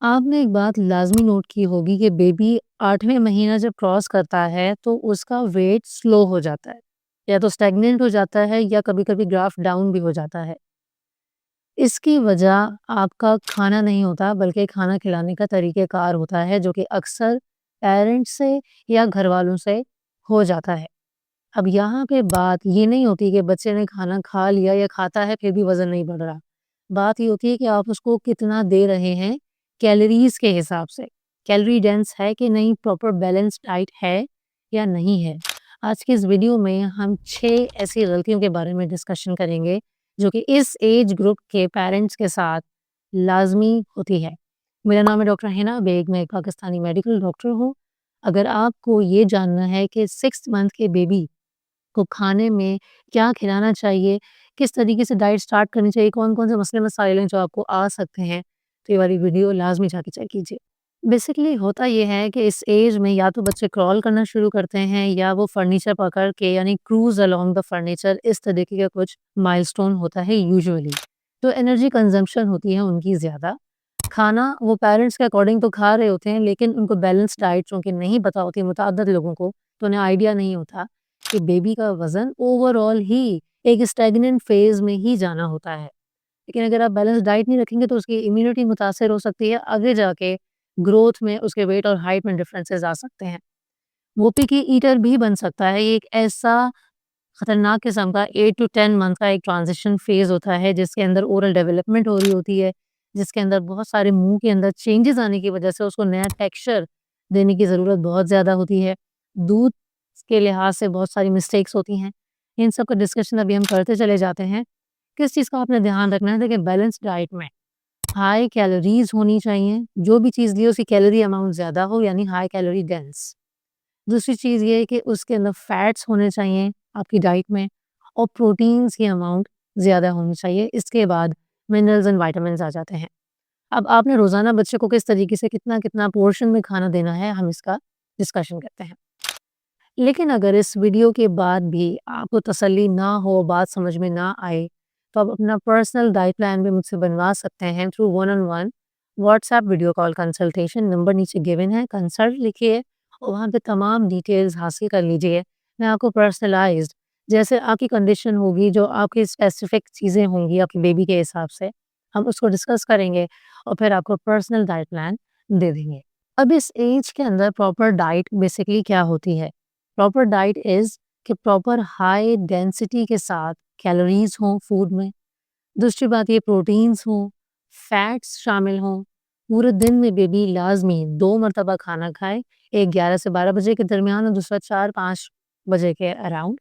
आपने एक बात लाज़मी नोट की होगी कि बेबी 8वें महीना जब क्रॉस करता है तो उसका वेट स्लो हो जाता है। या तो स्टैग्नेंट हो जाता है या कभी-कभी ग्राफ डाउन भी हो जाता है। इसकी वजह आपका खाना नहीं होता बल्कि खाना खिलाने का तरीक़ेकार होता है जो कि अक्सर पेरेंट्स से या घरवालों से हो जाता है। अब यहाँ पे बात ये नहीं होती कि बच्चे ने खाना खा लिया या खाता है फिर भी वज़न नहीं बढ़ रहा। बात ये होती है कि आप उसको कितना दे रहे हैं कैलोरीज़ के हिसाब से। कैलोरी डेंस है कि नहीं, प्रॉपर बैलेंस डाइट है या नहीं है। आज की इस वीडियो में हम 6 ऐसी गलतियों के बारे में डिस्कशन करेंगे जो कि इस एज ग्रुप के पेरेंट्स के साथ लाज़मी होती है। मेरा नाम है डॉक्टर हिना बेग, मैं एक पाकिस्तानी मेडिकल डॉक्टर हूँ। अगर आपको ये जानना है कि 6 मंथ के बेबी को खाने में क्या खिलाना चाहिए, किस तरीके से डाइट स्टार्ट करनी चाहिए, कौन-कौन से मसले मसाइल हैं जो आपको आ सकते हैं, तो ये वाली वीडियो लाज़मी जाके चेक कीजिए। बेसिकली होता ये है कि इस एज में या तो बच्चे क्रॉल करना शुरू करते हैं या वो फर्नीचर पकड़ के यानी क्रूज़ अलोंग द फर्नीचर, इस तरीके का कुछ माइलस्टोन होता है यूजुअली। तो एनर्जी कंज़म्पशन होती है उनकी ज़्यादा। खाना वो पेरेंट्स के अकॉर्डिंग तो खा रहे होते हैं लेकिन उनको बैलेंस डाइट चूँकि नहीं पता होती मुतअद्दिद लोगों को, तो उन्हें आइडिया नहीं होता कि बेबी का वज़न ओवरऑल ही एक स्टैग्नेंट फ़ेज़ में ही जाना होता है। लेकिन अगर आप बैलेंस डाइट नहीं रखेंगे तो उसकी इम्यूनिटी मुतासिर हो सकती है, आगे जाके ग्रोथ में उसके वेट और हाइट में डिफरेंसेस आ सकते हैं। वो पिकी ईटर भी बन सकता है। ये एक ऐसा खतरनाक किस्म का 8 टू 10 मंथ का एक ट्रांजिशन फ़ेज़ होता है जिसके अंदर ओरल डेवलपमेंट हो रही होती है, जिसके अंदर बहुत सारे मुँह के अंदर चेंजेज़ आने की वजह से उसको नया टेक्सचर देने की ज़रूरत बहुत ज़्यादा होती है। दूध के लिहाज से बहुत सारी मिस्टेक्स होती हैं। इन सब का डिस्कशन अभी हम करते चले जाते हैं। किस चीज़ का आपने ध्यान रखना है, देखिए बैलेंस डाइट में हाई कैलोरीज़ होनी चाहिए, जो भी चीज़ ली हो उसकी कैलोरी अमाउंट ज़्यादा हो यानी हाई कैलोरी डेंस। दूसरी चीज़ ये है कि उसके अंदर फैट्स होने चाहिए आपकी डाइट में और प्रोटीन्स की अमाउंट ज़्यादा होनी चाहिए। इसके बाद मिनरल्स एंड विटामिन्स आ जाते हैं। अब आपने रोज़ाना बच्चे को किस तरीके से कितना-कितना पोर्शन में खाना देना है, हम इसका डिस्कशन करते हैं। लेकिन अगर इस वीडियो के बाद भी आपको तसल्ली ना हो, बात समझ में ना आए, तो आप अपना पर्सनल डाइट प्लान भी मुझसे बनवा सकते हैं through one on one WhatsApp video call consultation. Number नीचे गिवन है, कंसल्ट लिखिए और वहाँ पे तमाम डिटेल्स हासिल कर लीजिए। मैं आपको पर्सनलाइज्ड जैसे आपकी कंडीशन होगी, जो आपकी स्पेसिफिक चीज़ें होंगी आपकी बेबी के हिसाब से, हम उसको डिस्कस करेंगे और फिर आपको पर्सनल डाइट प्लान दे देंगे। अब इस एज के अंदर प्रॉपर डाइट बेसिकली क्या होती है? प्रॉपर डाइट इज़ कि प्रॉपर हाई डेंसिटी के साथ कैलोरीज़ हों फूड में। दूसरी बात ये प्रोटीन्स हों, फैट्स शामिल हों। पूरे दिन में बेबी लाज़मी 2 मर्तबा खाना खाए, एक 11 से 12 बजे के दरमियान और दूसरा 4-5 बजे के अराउंड।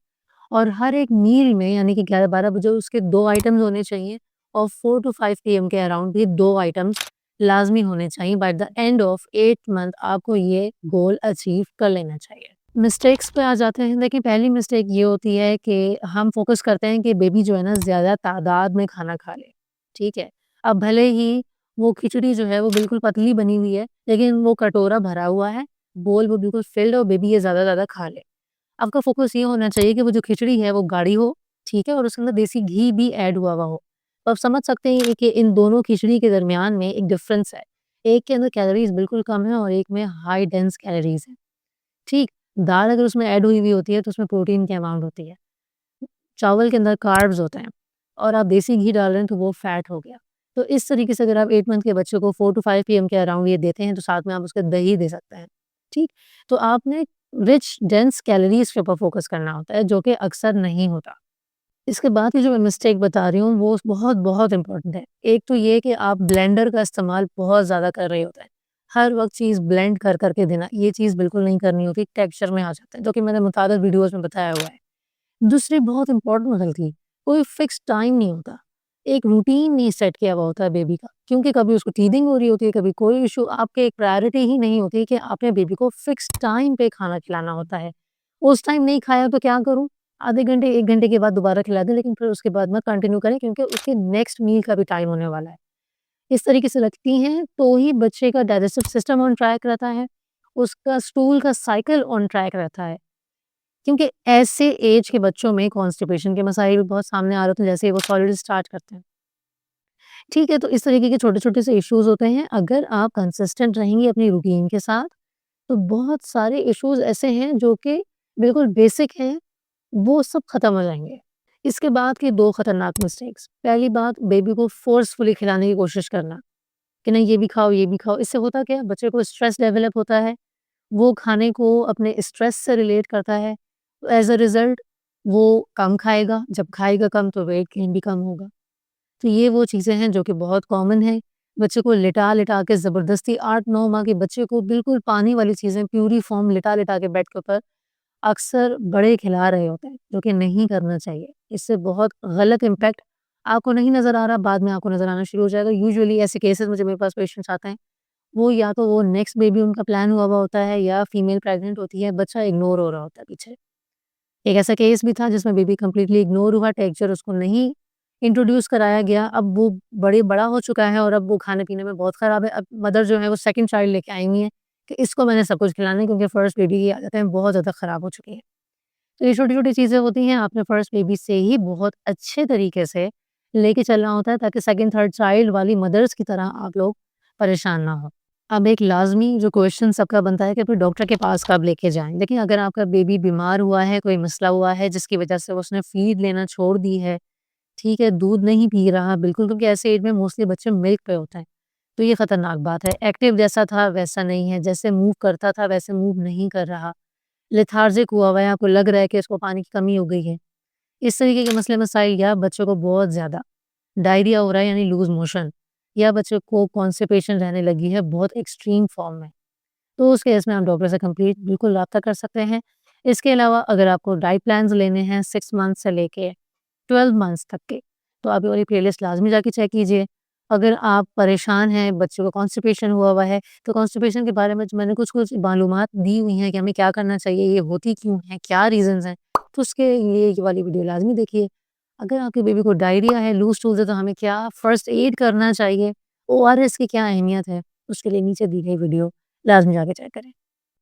और हर एक मील में यानी कि 11-12 बजे उसके 2 आइटम्स होने चाहिए और 4 टू 5 पीएम के अराउंड भी 2 आइटम्स लाज़मी होने चाहिए। By the end of 8 month आपको ये गोल अचीव कर लेना चाहिए। मिस्टेक्स पे आ जाते हैं। देखिए, पहली मिस्टेक ये होती है कि हम फ़ोकस करते हैं कि बेबी जो है ना ज़्यादा तादाद में खाना खा ले, ठीक है? अब भले ही वो खिचड़ी जो है वो बिल्कुल पतली बनी हुई है, लेकिन वो कटोरा भरा हुआ है, बोल वो बिल्कुल फ़िल्ड और बेबी ये ज़्यादा-ज़्यादा खा ले। आपका फ़ोकस ये होना चाहिए कि वो जो खिचड़ी है वो गाढ़ी हो, ठीक है? और उसके अंदर देसी घी भी ऐड हुआ हुआ हो। तो आप समझ सकते हैं कि इन दोनों खिचड़ी के दरमियान में एक डिफ़रेंस है। एक के अंदर कैलोरीज़ बिल्कुल कम है और एक में हाई डेंस कैलोरीज़ है, ठीक? दाल अगर उसमें ऐड हुई हुई होती है तो उसमें प्रोटीन की अमाउंट होती है। चावल के अंदर कार्ब्स होते हैं और आप देसी घी डाल रहे हैं तो वो फैट हो गया। तो इस तरीके से अगर आप 8 मंथ के बच्चे को 4 टू 5 पीएम के अराउंड ये देते हैं तो साथ में आप उसके दही दे सकते हैं, ठीक? तो आपने रिच डेंस कैलोरीज़ के ऊपर फ़ोकस करना होता है जो कि अक्सर नहीं होता। इसके बाद की जो मैं मिस्टेक बता रही हूँ वो बहुत-बहुत इम्पोर्टेंट है। एक तो ये कि आप ब्लेंडर का इस्तेमाल बहुत ज़्यादा कर रहे होते हैं। हर वक़्त चीज़ ब्लेंड कर के देना, ये चीज़ बिल्कुल नहीं करनी होती, टेक्सचर में आ जाता है, जो कि मैंने मुतअद्दिद वीडियोज़ में बताया हुआ है। दूसरी बहुत इम्पोर्टेंट गलती, कोई फिक्स टाइम नहीं होता। एक रूटीन नहीं सेट किया हुआ होता है बेबी का, क्योंकि कभी उसको टीथिंग हो रही होती है, कभी कोई इश्यू, आपके एक प्रायोरिटी ही नहीं होती कि आपने बेबी को फिक्स टाइम पे खाना खिलाना होता है। उस टाइम नहीं खाया तो क्या करूँ? आधे घंटे, 1 घंटे के बाद दोबारा खिला दें, लेकिन फिर उसके बाद मत कंटिन्यू करें क्योंकि उसके नेक्स्ट मील का भी टाइम होने वाला है। इस तरीके से रखती हैं तो ही बच्चे का डाइजेस्टिव सिस्टम ऑन ट्रैक रहता है, उसका स्टूल का साइकिल ऑन ट्रैक रहता है। क्योंकि ऐसे एज के बच्चों में कॉन्स्टिपेशन के मसाइल भी बहुत सामने आ रहे होते हैं जैसे ही वो सॉलिड स्टार्ट करते हैं। ठीक है, तो इस तरीके के छोटे-छोटे से इश्यूज़ होते हैं। अगर आप कंसिस्टेंट रहेंगी अपनी रूटीन के साथ, तो बहुत सारे इश्यूज़ ऐसे हैं जो कि बिल्कुल बेसिक हैं, वो सब खत्म हो जाएँगे। इसके बाद की 2 खतरनाक मिस्टेक्स, पहली बात बेबी को फ़ोर्सफुली खिलाने की कोशिश करना, कि नहीं ये भी खाओ, ये भी खाओ। इससे होता क्या है, बच्चे को स्ट्रेस डेवलप होता है, वो खाने को अपने स्ट्रेस से रिलेट करता है, तो एज़ अ रिज़ल्ट वो कम खाएगा, जब खाएगा कम तो वेट गेन भी कम होगा। तो ये वो चीज़ें हैं जो कि बहुत कॉमन है। बच्चे को लिटा-लिटा के ज़बरदस्ती 8-9 माह के बच्चे को बिल्कुल पानी वाली चीज़ें प्यूरी फॉर्म लिटा-लिटा के बेड के ऊपर अक्सर बड़े खिला रहे होते हैं, जो कि नहीं करना चाहिए। इससे बहुत गलत इम्पैक्ट आपको नहीं नज़र आ रहा, बाद में आपको नज़र आना शुरू हो जाएगा। यूजुअली ऐसे केसेज़ में जब मेरे पास पेशेंट्स आते हैं, वो या तो वो नेक्स्ट बेबी उनका प्लान हुआ हुआ होता है या फीमेल प्रेग्नेंट होती है, बच्चा इग्नोर हो रहा होता है पीछे। एक ऐसा केस भी था जिसमें बेबी कंप्लीटली इग्नोर हुआ, टेक्सचर उसको नहीं इंट्रोड्यूस कराया गया। अब वो बड़ा हो चुका है और अब वो खाने-पीने में बहुत ख़राब है। अब मदर जो है वो सेकंड चाइल्ड लेके आई हुई है कि इसको मैंने सब कुछ खिलाना है क्योंकि फर्स्ट बेबी की आदतें बहुत ज़्यादा ख़राब हो चुकी हैं। तो ये छोटी-छोटी चीज़ें होती हैं, आपने फर्स्ट बेबी से ही बहुत अच्छे तरीके से लेके चलना होता है ताकि सेकंड, थर्ड चाइल्ड वाली मदर्स की तरह आप लोग परेशान ना हो। अब एक लाज़मी जो क्वेश्चन सबका बनता है कि फिर डॉक्टर के पास कब लेके जाएँ? देखिए, अगर आपका बेबी बीमार हुआ है, कोई मसला हुआ है जिसकी वजह से उसने फ़ीड लेना छोड़ दी है, ठीक है, दूध नहीं पी रहा बिल्कुल, क्योंकि ऐसे एज में मोस्टली बच्चे मिल्क पे होते हैं, तो ये खतरनाक बात है। एक्टिव जैसा था वैसा नहीं है, जैसे मूव करता था वैसे मूव नहीं कर रहा, लेथार्जिक हुआ हुआ है, आपको लग रहा है कि इसको पानी की कमी हो गई है। इस तरीके के मसले मसाइल, या बच्चों को बहुत ज़्यादा डायरिया हो रहा है यानी लूज़ मोशन, या बच्चे को कॉन्स्टिपेशन रहने लगी है बहुत एक्सट्रीम फॉर्म में, तो उस केस में आप डॉक्टर से कंप्लीट बिल्कुल राब्ता कर सकते हैं। इसके अलावा अगर आपको डाइट प्लान्स लेने हैं 6 मंथ से लेके 12 मंथ्स तक के, तो आप ये वाली प्लेलिस्ट लाज़मी जाके चेक कीजिए। अगर आप परेशान हैं, बच्चों को कॉन्स्टिपेशन हुआ हुआ है, तो कॉन्स्टिपेशन के बारे में जो मैंने कुछ-कुछ मालूमात दी हुई हैं कि हमें क्या करना चाहिए, ये होती क्यों है, क्या रीज़न्स हैं, तो उसके लिए ये वाली वीडियो लाज़मी देखिए। अगर आपके बेबी को डायरिया है, लूज़ स्टूल्स है, तो हमें क्या फर्स्ट एड करना चाहिए, ओआरएस की क्या अहमियत है, उसके लिए नीचे दी गई वीडियो लाज़मी जाके चेक करें।